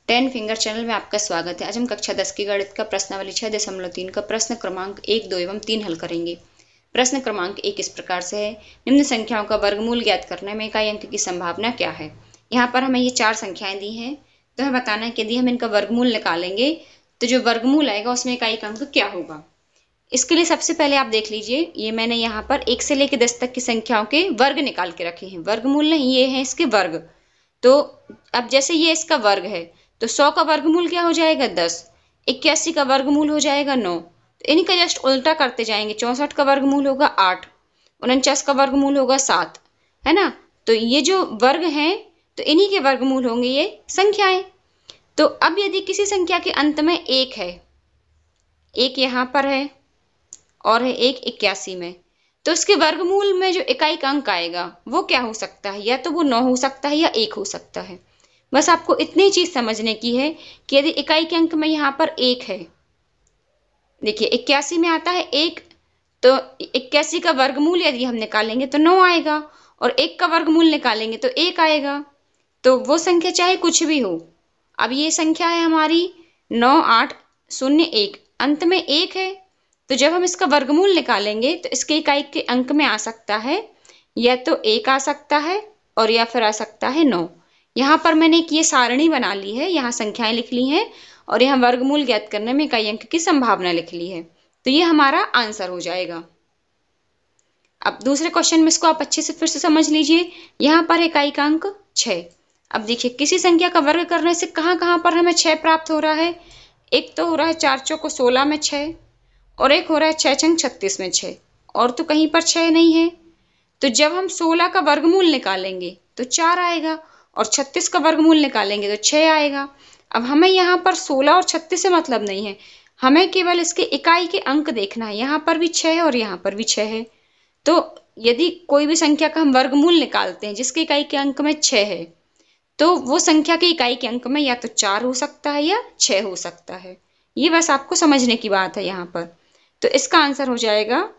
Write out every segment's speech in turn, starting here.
10 finger channel में आपका स्वागत है। आज हम कक्षा 10 की गणित का प्रश्नावली 6.3 का प्रश्न क्रमांक 1, 2 एवं 3 हल करेंगे। प्रश्न क्रमांक 1 इस प्रकार से है, निम्न संख्याओं का वर्गमूल ज्ञात करने में इकाई अंक की संभावना क्या है। यहाँ पर हमें ये 4 संख्याएं दी हैं, तो हमें बताना है कि यदि हम इनका वर्गमूल निकालेंगे तो जो वर्गमूल आएगा उसमें इकाई अंक क्या होगा। इसके लिए सबसे पहले आप देख लीजिए, ये मैंने यहाँ पर 1 से लेकर 10 तक की संख्याओं के वर्ग निकाल के रखे हैं। वर्गमूल नहीं, ये है इसके वर्ग। तो अब जैसे ये इसका वर्ग है तो 100 का वर्गमूल क्या हो जाएगा 10, 81 का वर्गमूल हो जाएगा 9। तो इनका जस्ट उल्टा करते जाएंगे। 64 का वर्गमूल होगा 8, 49 का वर्गमूल होगा 7, है ना। तो ये जो वर्ग हैं तो इन्हीं के वर्गमूल होंगे ये संख्याएं। तो अब यदि किसी संख्या के अंत में 1 है, 1 यहाँ पर है और है 1 81 में, तो इसके वर्गमूल में जो इकाई का अंक आएगा वो क्या हो सकता है, या तो वो 9 हो सकता है या 1 हो सकता है। बस आपको इतनी चीज समझने की है कि यदि इकाई के अंक में यहाँ पर 1 है, देखिए 81 में आता है 1, तो 81 का वर्गमूल यदि हम निकालेंगे तो 9 आएगा, और 1 का वर्गमूल निकालेंगे तो 1 आएगा। तो वो संख्या चाहे कुछ भी हो। अब ये संख्या है हमारी 9801, अंत में 1 है, तो जब हम इसका वर्गमूल निकालेंगे तो इसके इकाई के अंक में आ सकता है या तो 1 आ सकता है और या फिर आ सकता है 9। यहाँ पर मैंने एक ये सारणी बना ली है, यहाँ संख्याएं लिख ली हैं और यहाँ वर्गमूल ज्ञात करने में इकाई अंक की संभावना लिख ली है। तो ये हमारा आंसर हो जाएगा। अब दूसरे क्वेश्चन में इसको आप अच्छे से फिर से समझ लीजिए। यहाँ पर इकाई का अंक 6। अब देखिए किसी संख्या का वर्ग करने से कहाँ कहाँ पर हमें 6 प्राप्त हो रहा है। एक तो हो रहा है 4 चौको 16 में 6, और एक हो रहा है 6 छंग 36 में 6, और तो कहीं पर 6 नहीं है। तो जब हम 16 का वर्गमूल निकालेंगे तो 4 आएगा, और 36 का वर्गमूल निकालेंगे तो 6 आएगा। अब हमें यहाँ पर 16 और 36 से मतलब नहीं है, हमें केवल इसके इकाई के अंक देखना है। यहाँ पर भी 6 है और यहाँ पर भी 6 है। तो यदि कोई भी संख्या का हम वर्गमूल निकालते हैं जिसके इकाई के अंक में 6 है, तो वो संख्या के इकाई के अंक में या तो 4 हो सकता है या 6 हो सकता है। ये बस आपको समझने की बात है यहाँ पर। तो इसका आंसर हो जाएगा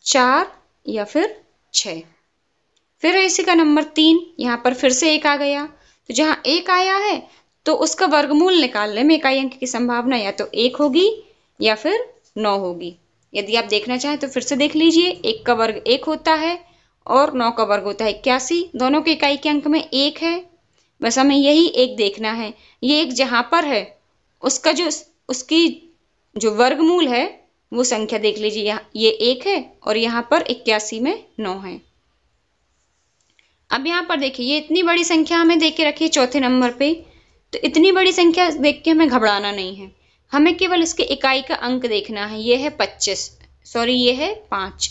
4 या फिर 6। फिर इसी का नंबर 3, यहाँ पर फिर से 1 आ गया, तो जहाँ 1 आया है तो उसका वर्गमूल निकालने में इकाई अंक की संभावना या तो 1 होगी या फिर 9 होगी। यदि आप देखना चाहें तो फिर से देख लीजिए, 1 का वर्ग 1 होता है और 9 का वर्ग होता है 81। दोनों के इकाई के अंक में 1 है, बस हमें यही 1 देखना है। ये 1 जहाँ पर है उसका जो उसकी जो वर्गमूल है वो संख्या देख लीजिए, यहाँ ये 1 है और यहाँ पर 81 में 9 है। अब यहाँ पर देखिए ये इतनी बड़ी संख्या हमें देख के रखी है चौथे नंबर पे, तो इतनी बड़ी संख्या देख के हमें घबराना नहीं है, हमें केवल इसके इकाई का अंक देखना है। ये है 25, सॉरी ये है 5।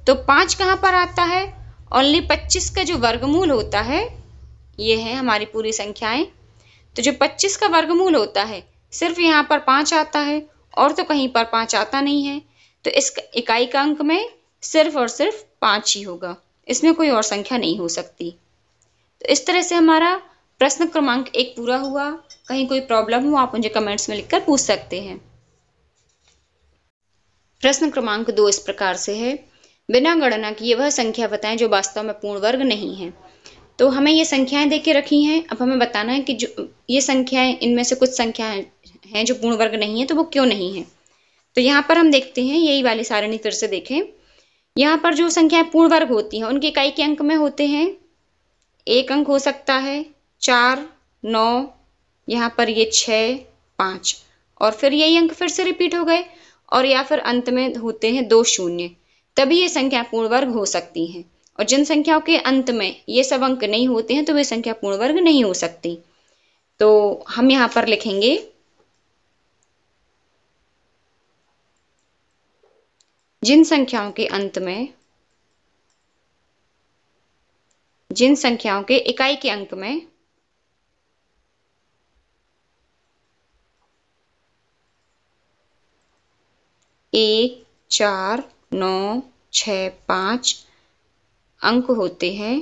तो 5 कहाँ पर आता है, ओनली 25 का जो वर्गमूल होता है ये है हमारी पूरी संख्याएं। तो जो 25 का वर्गमूल होता है सिर्फ यहाँ पर 5 आता है और तो कहीं पर 5 आता नहीं है। तो इस इकाई का अंक में सिर्फ और सिर्फ 5 ही होगा, इसमें कोई और संख्या नहीं हो सकती। तो इस तरह से हमारा प्रश्न क्रमांक 1 पूरा हुआ। कहीं कोई प्रॉब्लम हो आप मुझे कमेंट्स में लिखकर पूछ सकते हैं। प्रश्न क्रमांक 2 इस प्रकार से है, बिना गणना किए वह संख्या बताएं जो वास्तव में पूर्ण वर्ग नहीं है। तो हमें ये संख्याएं दे के रखी हैं, अब हमें बताना है कि जो ये संख्याएं, इनमें से कुछ संख्याएं हैं जो पूर्ण वर्ग नहीं है, तो वो क्यों नहीं है। तो यहाँ पर हम देखते हैं, यही वाली सारणी फिर से देखें। यहाँ पर जो संख्याएं पूर्ण वर्ग होती हैं उनके इकाई के अंक में होते हैं, 1 अंक हो सकता है, 4, 9, यहाँ पर ये 6, 5, और फिर यही अंक फिर से रिपीट हो गए, और या फिर अंत में होते हैं 2 शून्य, तभी ये संख्या पूर्ण वर्ग हो सकती हैं। और जिन संख्याओं के अंत में ये सब अंक नहीं होते हैं तो वे संख्या पूर्ण वर्ग नहीं हो सकती। तो हम यहाँ पर लिखेंगे जिन संख्याओं के अंत में, जिन संख्याओं के इकाई के अंक में 1, 4, 9, 6, 5 अंक होते हैं,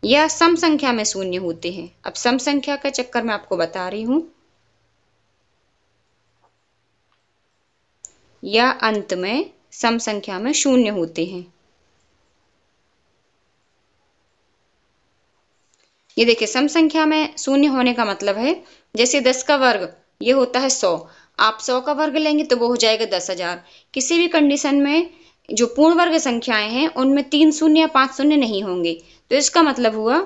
या सम संख्या में शून्य होते हैं। अब सम संख्या का चक्कर मैं आपको बता रही हूं, या अंत में सम संख्या में शून्य होते हैं। ये देखिए सम संख्या में शून्य होने का मतलब है, जैसे 10 का वर्ग ये होता है 100, आप 100 का वर्ग लेंगे तो वो हो जाएगा 10,000। किसी भी कंडीशन में जो पूर्ण वर्ग संख्याएं हैं उनमें 3 शून्य या 5 शून्य नहीं होंगे, तो इसका मतलब हुआ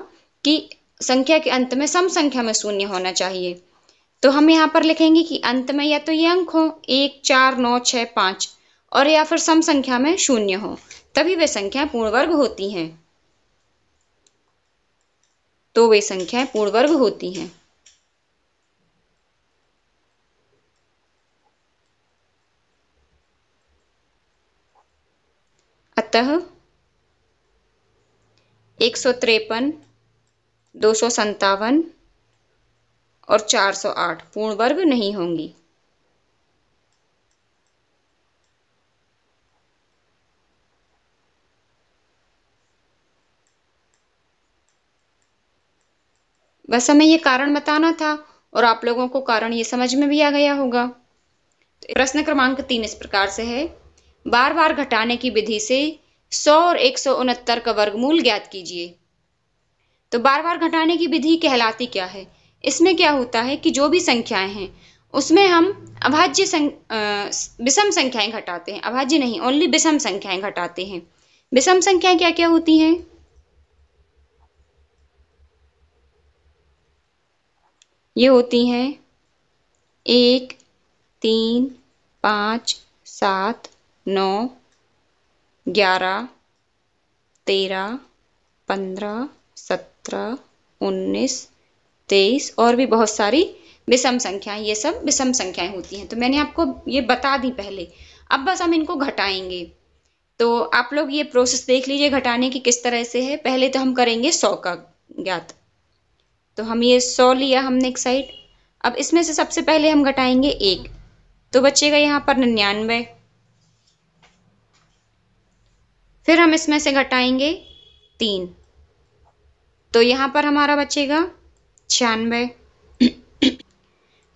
कि संख्या के अंत में सम संख्या में शून्य होना चाहिए। तो हम यहाँ पर लिखेंगे कि अंत में या तो ये अंक हो 1, 4, 9, 6, 5 और या फिर सम संख्या में शून्य हो, तभी वे संख्याएं पूर्ण वर्ग होती हैं। तो वे संख्याएं पूर्ण वर्ग होती हैं। अतः 153, 257 और 408 पूर्ण वर्ग नहीं होंगी। बस हमें ये कारण बताना था और आप लोगों को कारण ये समझ में भी आ गया होगा। तो प्रश्न क्रमांक 3 इस प्रकार से है, बार बार घटाने की विधि से 100 और 169 का वर्गमूल ज्ञात कीजिए। तो बार बार घटाने की विधि कहलाती क्या है? इसमें क्या होता है कि जो भी संख्याएं हैं उसमें हम विषम संख्याएं घटाते हैं, अभाज्य नहीं, ओनली विषम संख्याएं घटाते हैं। विषम संख्याएं क्या क्या होती हैं? ये होती हैं 1, 3, 5, 7, 9, 11, 13, 15, 17, 19, 23 और भी बहुत सारी विषम संख्याएं, ये सब विषम संख्याएं होती हैं। तो मैंने आपको ये बता दी पहले, अब बस हम इनको घटाएंगे। तो आप लोग ये प्रोसेस देख लीजिए घटाने की किस तरह से है। पहले तो हम करेंगे 100 का ज्ञात। तो हम ये 100 लिया हमने एक साइड। अब इसमें से सबसे पहले हम घटाएंगे 1, तो बचेगा यहाँ पर 99। फिर हम इसमें से घटाएंगे 3, तो यहाँ पर हमारा बचेगा 96।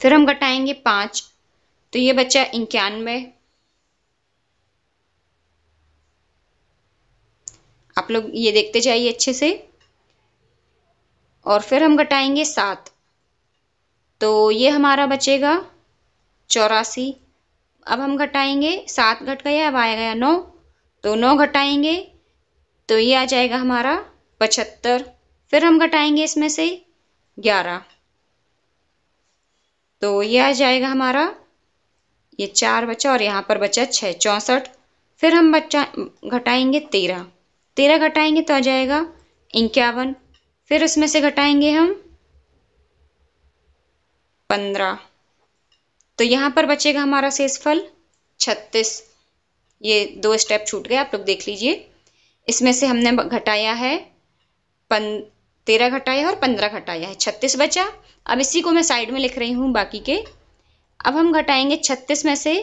फिर हम घटाएंगे 5, तो ये बचा 91। आप लोग ये देखते जाइए अच्छे से। और फिर हम घटाएंगे 7, तो ये हमारा बचेगा 84। अब हम घटाएंगे, 7 घट गया, अब आएगा 9, तो 9 घटाएंगे तो ये आ जाएगा हमारा 75। फिर हम घटाएंगे इसमें से 11, तो ये आ जाएगा हमारा, ये 4 बचा और यहाँ पर बचा 6, 64। फिर हम घटाएंगे 13, 13 घटाएंगे तो आ जाएगा 51। फिर इसमें से घटाएंगे हम 15, तो यहाँ पर बचेगा हमारा शेषफल 36। ये 2 स्टेप छूट गए, आप लोग देख लीजिए। इसमें से हमने घटाया है 13 घटाया और 15 घटाया है, 36 बचा। अब इसी को मैं साइड में लिख रही हूँ बाकी के। अब हम घटाएंगे 36 में से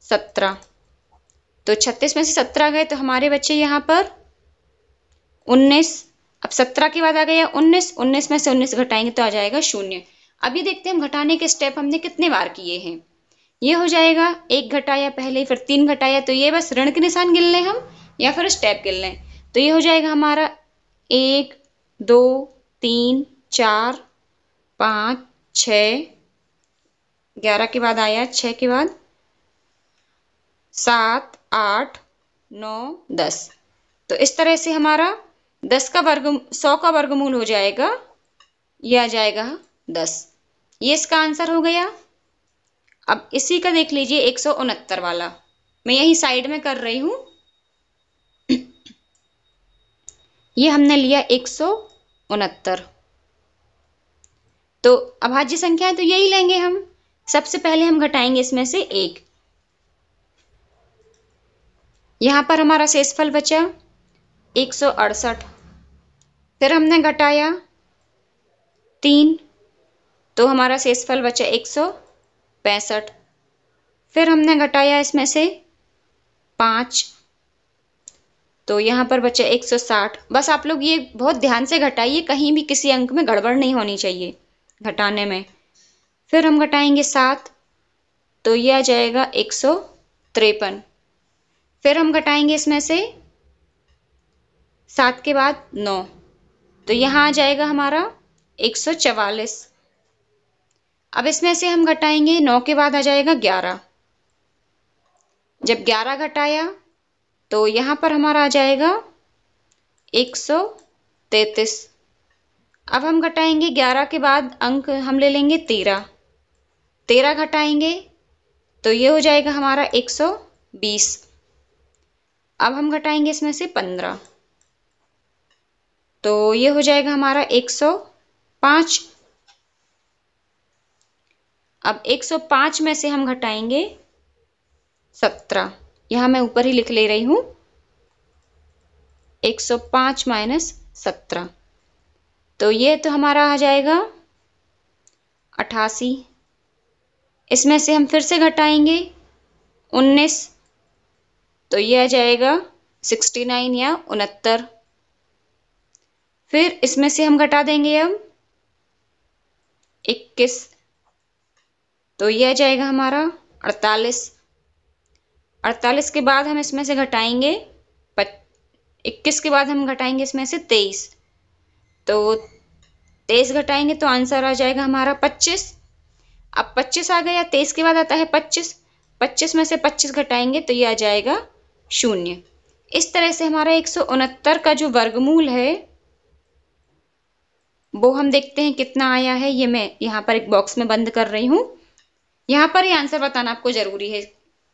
17, तो 36 में से 17 गए तो हमारे बच्चे यहाँ पर 19। अब 17 के बाद आ गया 19, 19 में से 19 घटाएंगे तो आ जाएगा 0। अभी देखते हैं हम घटाने के स्टेप हमने कितने बार किए हैं। ये हो जाएगा 1 घटाया पहले, फिर 3 घटाया, तो ये बस ऋण के निशान गिन लें हम या फिर स्टेप गिन लें। तो ये हो जाएगा हमारा 1, 2, 3, 4, 5, 6, 11 के बाद आया 6 के बाद 7, 8, 9, 10। तो इस तरह से हमारा 100 का वर्गमूल हो जाएगा, ये आ जाएगा 10। ये इसका आंसर हो गया। अब इसी का देख लीजिए 169 वाला, मैं यही साइड में कर रही हूं। ये हमने लिया 169, तो अभाज्य संख्या है तो यही लेंगे हम। सबसे पहले हम घटाएंगे इसमें से 1, यहां पर हमारा शेषफल बचा 168। फिर हमने घटाया 3, तो हमारा शेषफल बचा 165। फिर हमने घटाया इसमें से 5, तो यहाँ पर बचा 160। बस आप लोग ये बहुत ध्यान से घटाइए, कहीं भी किसी अंक में गड़बड़ नहीं होनी चाहिए घटाने में। फिर हम घटाएंगे 7, तो ये आ जाएगा 153। फिर हम घटाएंगे इसमें से 7 के बाद 9, तो यहाँ आ जाएगा हमारा 144। अब इसमें से हम घटाएंगे, 9 के बाद आ जाएगा 11। जब 11 घटाया तो यहाँ पर हमारा आ जाएगा 133। अब हम घटाएंगे 11 के बाद अंक हम ले लेंगे 13। 13 घटाएंगे तो ये हो जाएगा हमारा 120। अब हम घटाएंगे इसमें से 15 तो ये हो जाएगा हमारा 105। अब 105 में से हम घटाएंगे 17। यहां मैं ऊपर ही लिख ले रही हूं, 105 माइनस 17 तो ये तो हमारा आ जाएगा 88। इसमें से हम फिर से घटाएंगे 19 तो ये आ जाएगा 69 या 69। फिर इसमें से हम घटा देंगे अब 21 तो ये आ जाएगा हमारा 48। 48 के बाद हम इसमें से घटाएंगे 21 के बाद हम घटाएंगे इसमें से 23 तो 23 घटाएंगे तो आंसर आ जाएगा हमारा 25। अब 25 आ गया, 23 के बाद आता है 25। 25 में से 25 घटाएंगे तो ये आ जाएगा 0। इस तरह से हमारा 169 का जो वर्गमूल है वो हम देखते हैं कितना आया है। ये मैं यहाँ पर एक बॉक्स में बंद कर रही हूँ। यहाँ पर ये आंसर बताना आपको जरूरी है।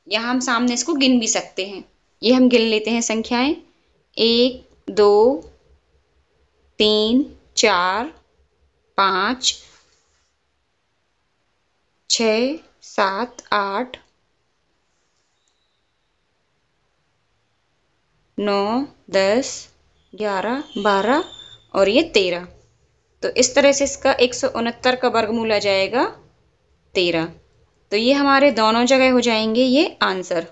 यहाँ हम सामने इसको गिन भी सकते हैं। ये हम गिन लेते हैं संख्याएं, 1 2 3 4 5 6 7 8 9 10 11 12 और ये 13। तो इस तरह से इसका 169 का वर्गमूल आ जाएगा 13। तो ये हमारे दोनों जगह हो जाएंगे ये आंसर।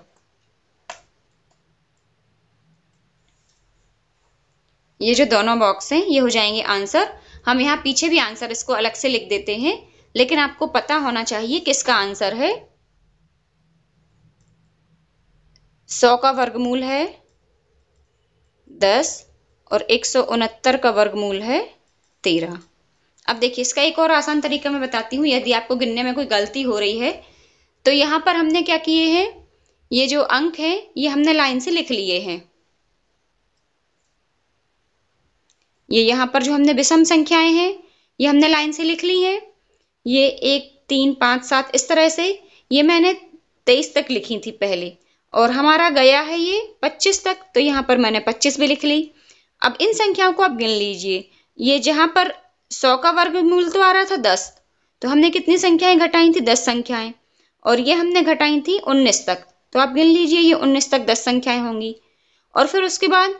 ये जो दोनों बॉक्स हैं ये हो जाएंगे आंसर। हम यहाँ पीछे भी आंसर इसको अलग से लिख देते हैं, लेकिन आपको पता होना चाहिए किसका आंसर है। 100 का वर्गमूल है 10 और 169 का वर्गमूल है 13। अब देखिए इसका एक और आसान तरीका मैं बताती हूँ। यदि आपको गिनने में कोई गलती हो रही है तो यहाँ पर हमने क्या किए हैं, ये जो अंक है ये हमने लाइन से लिख लिए हैं। ये यहाँ पर जो हमने विषम संख्याएं हैं ये हमने लाइन से लिख ली हैं। ये 1 3 5 7 इस तरह से ये मैंने 23 तक लिखी थी पहले, और हमारा गया है ये 25 तक, तो यहाँ पर मैंने 25 भी लिख ली। अब इन संख्याओं को आप गिन लीजिए। ये जहाँ पर 100 का वर्गमूल तो आ रहा था 10, तो हमने कितनी संख्याएं घटाई थी, 10 संख्याएं, और ये हमने घटाई थी 19 तक। तो आप गिन लीजिए ये 19 तक 10 संख्याएं होंगी, और फिर उसके बाद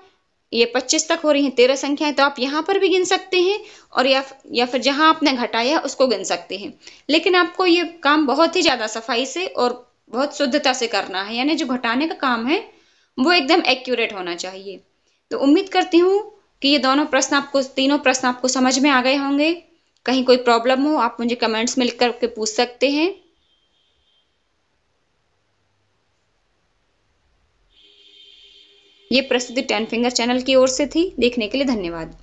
ये 25 तक हो रही हैं 13 संख्याएं। तो आप यहाँ पर भी गिन सकते हैं और या फिर जहां आपने घटाया उसको गिन सकते हैं। लेकिन आपको ये काम बहुत ही ज्यादा सफाई से और बहुत शुद्धता से करना है, यानी जो घटाने का काम है वो एकदम एक्यूरेट होना चाहिए। तो उम्मीद करती हूँ कि ये तीनों प्रश्न आपको समझ में आ गए होंगे। कहीं कोई प्रॉब्लम हो आप मुझे कमेंट्स में लिख करके पूछ सकते हैं। ये प्रस्तुति 10 फिंगर चैनल की ओर से थी। देखने के लिए धन्यवाद।